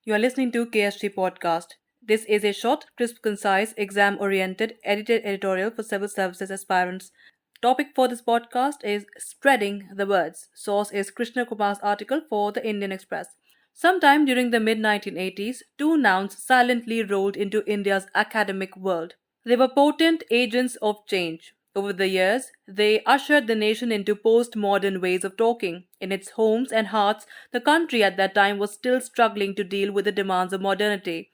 You are listening to KSG Podcast. This is a short, crisp, concise, exam oriented, edited editorial for civil services aspirants. Topic for this podcast is spreading the words. Source is Krishna Kumar's article for the Indian Express. Sometime during the mid 1980s, two nouns silently rolled into India's academic world. They were potent agents of change. Over the years, they ushered the nation into postmodern ways of talking. In its homes and hearts, the country at that time was still struggling to deal with the demands of modernity.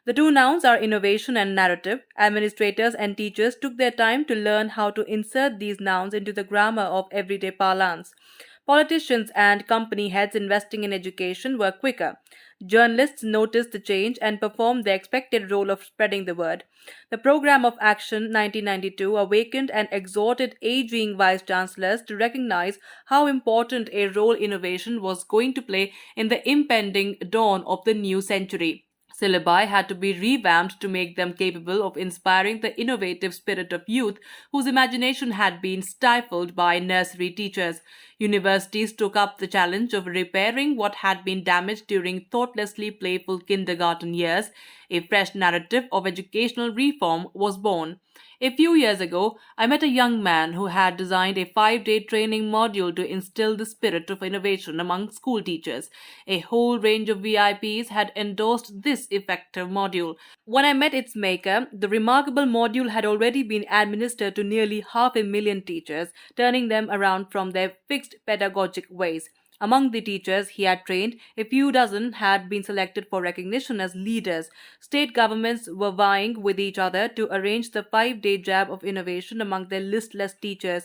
The two nouns are innovation and narrative. Administrators and teachers took their time to learn how to insert these nouns into the grammar of everyday parlance. Politicians and company heads investing in education were quicker. Journalists noticed the change and performed the expected role of spreading the word. The Programme of Action 1992 awakened and exhorted aging vice chancellors to recognize how important a role innovation was going to play in the impending dawn of the new century. Syllabi had to be revamped to make them capable of inspiring the innovative spirit of youth whose imagination had been stifled by nursery teachers. Universities took up the challenge of repairing what had been damaged during thoughtlessly playful kindergarten years. A fresh narrative of educational reform was born. A few years ago, I met a young man who had designed a 5-day training module to instill the spirit of innovation among school teachers. A whole range of VIPs had endorsed this effective module. When I met its maker, the remarkable module had already been administered to nearly 500,000 teachers, turning them around from their fixed pedagogic ways. Among the teachers he had trained, a few dozen had been selected for recognition as leaders. State governments were vying with each other to arrange the 5-day jab of innovation among their listless teachers.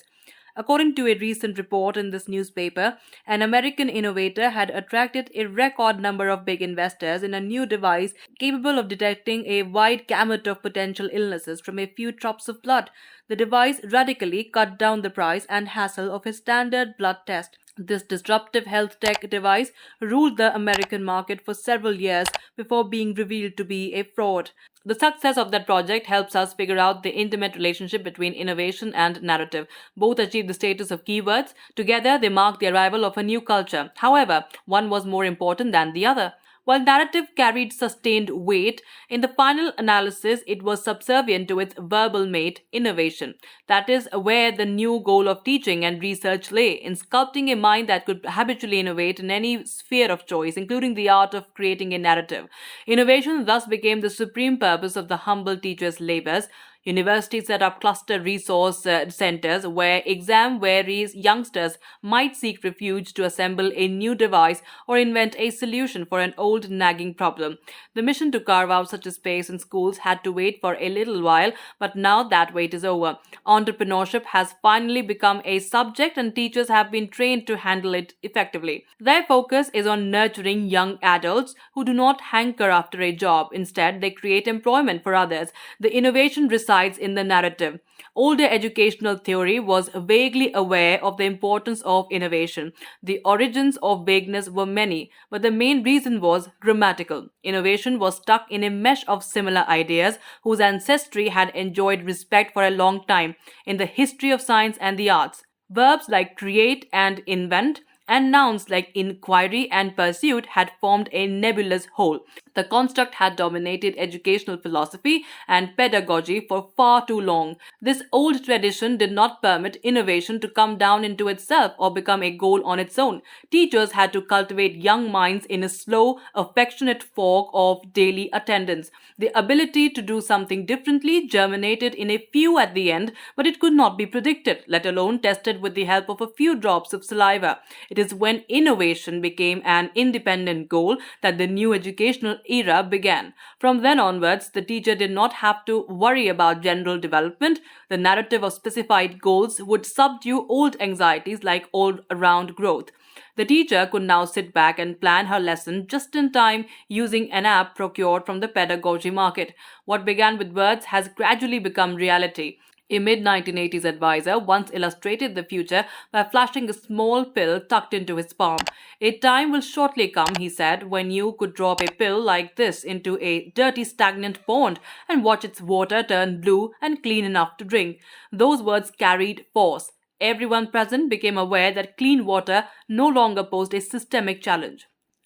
According to a recent report in this newspaper, an American innovator had attracted a record number of big investors in a new device capable of detecting a wide gamut of potential illnesses from a few drops of blood. The device radically cut down the price and hassle of a standard blood test. This disruptive health tech device ruled the American market for several years before being revealed to be a fraud. The success of that project helps us figure out the intimate relationship between innovation and narrative. Both achieve the status of keywords. Together, they mark the arrival of a new culture. However, one was more important than the other. While narrative carried sustained weight, in the final analysis it was subservient to its verbal mate, innovation. That is where the new goal of teaching and research lay, in sculpting a mind that could habitually innovate in any sphere of choice, including the art of creating a narrative. Innovation thus became the supreme purpose of the humble teacher's labors. Universities set up cluster resource centers where exam-weary youngsters might seek refuge to assemble a new device or invent a solution for an old nagging problem. The mission to carve out such a space in schools had to wait for a little while, but now that wait is over. Entrepreneurship has finally become a subject and teachers have been trained to handle it effectively. Their focus is on nurturing young adults who do not hanker after a job. Instead, they create employment for others. The innovation resides in the narrative. Older educational theory was vaguely aware of the importance of innovation. The origins of vagueness were many, but the main reason was grammatical. Innovation was stuck in a mesh of similar ideas whose ancestry had enjoyed respect for a long time in the history of science and the arts. Verbs like create and invent and nouns like inquiry and pursuit had formed a nebulous whole. The construct had dominated educational philosophy and pedagogy for far too long. This old tradition did not permit innovation to come down into itself or become a goal on its own. Teachers had to cultivate young minds in a slow, affectionate fog of daily attendance. The ability to do something differently germinated in a few at the end, but it could not be predicted, let alone tested with the help of a few drops of saliva. It is when innovation became an independent goal that the new educational era began. From then onwards, the teacher did not have to worry about general development. The narrative of specified goals would subdue old anxieties like all-around growth. The teacher could now sit back and plan her lesson just in time using an app procured from the pedagogy market. What began with words has gradually become reality. A mid-1980s advisor once illustrated the future by flashing a small pill tucked into his palm. A time will shortly come, he said, when you could drop a pill like this into a dirty stagnant pond and watch its water turn blue and clean enough to drink. Those words carried force. Everyone present became aware that clean water no longer posed a systemic challenge.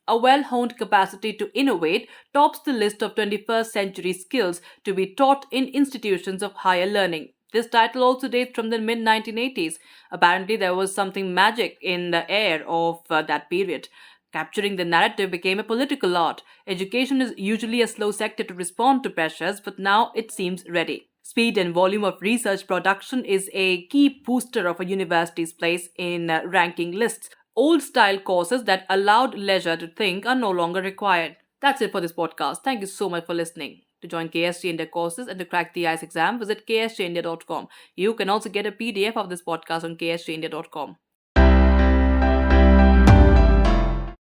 A well-honed capacity to innovate tops the list of 21st century skills to be taught in institutions of higher learning. This title also dates from the mid 1980s. Apparently, there was something magic in the air of that period. Capturing the narrative became a political art. Education is usually a slow sector to respond to pressures, but now it seems ready. Speed and volume of research production is a key booster of a university's place in ranking lists. Old style courses that allowed leisure to think are no longer required. That's it for this podcast. Thank you so much for listening. To join KSG India courses and to crack the ICE exam, visit ksgindia.com. You can also get a PDF of this podcast on ksgindia.com.